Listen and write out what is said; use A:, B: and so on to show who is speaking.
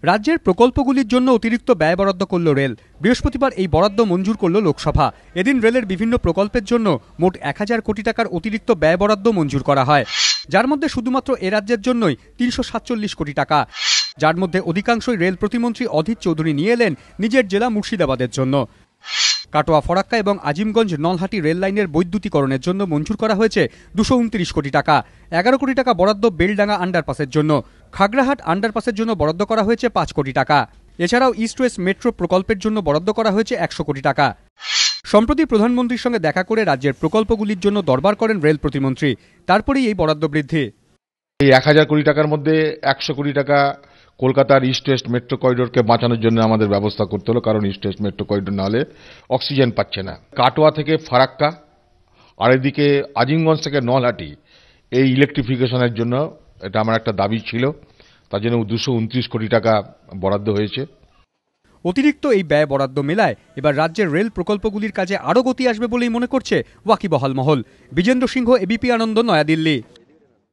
A: রাজ্যের প্রকল্পগুলির জন্য অতিরিক্ত ব্যয় বরাদ্দ করল রেল। বৃহস্পতিবার এই বরাদ্দ মঞ্জুর করল লোকসভা। এদিন রেলের বিভিন্ন প্রকল্পের জন্য মোট 1000 কোটি টাকার অতিরিক্ত ব্যয় বরাদ্দ মঞ্জুর করা হয়, যার মধ্যে শুধুমাত্র এ রাজ্যের জন্যই 347 কোটি টাকা, যার মধ্যে অধিকাংশই রেল প্রতিমন্ত্রী অধীর চৌধুরী নিয়ে এলেন নিজের জেলা মুর্শিদাবাদের জন্য। কাটোয়া ফরাক্কা এবং আজিমগঞ্জ নলহাটি রেল লাইনের বৈদ্যুতিকরণের জন্য মঞ্জুর করা হয়েছে 229 কোটি টাকা। 11 কোটি টাকা বরাদ্দ বেলডাঙ্গা আন্ডারপাসের জন্য। খাগড়াহাট আন্ডারপাসের জন্য বরাদ্দ করা হয়েছে 5 কোটি টাকা। এছাড়াও ইস্ট ওয়েস্ট মেট্রো প্রকল্পের জন্য বরাদ্দ করা হয়েছে 100 কোটি টাকা। সম্প্রতি প্রধানমন্ত্রীর সঙ্গে দেখা করে রাজ্যের প্রকল্পগুলির জন্য দরবার করেন রেল প্রতিমন্ত্রী। তারপরেই এই বরাদ্দ বৃদ্ধি।
B: এই 1000 কোটি টাকার মধ্যে 100 কোটি টাকা কলকাতার ইস্ট ওয়েস্ট মেট্রো করিডোরকে বাঁচানোর জন্য আমাদের ব্যবস্থা করতে হলো, কারণ ইস্ট ওয়েস্ট মেট্রো করিডোর না হলে অক্সিজেন পাচ্ছে না। কাটোয়া থেকে ফারাক্কা আর এদিকে আজিমগঞ্জ থেকে নলহাটি এই ইলেকট্রিফিকেশনের জন্য এটা আমার একটা দাবি ছিল, তার জন্য 229 কোটি টাকা বরাদ্দ হয়েছে।
A: অতিরিক্ত এই ব্যয় বরাদ্দ মেলায় এবার রাজ্যের রেল প্রকল্পগুলির কাজে আরও গতি আসবে বলেই মনে করছে ওয়াকিবহাল মহল। বিজেন্দ্র সিংহ, এবিপি আনন্দ, নয়াদিল্লি।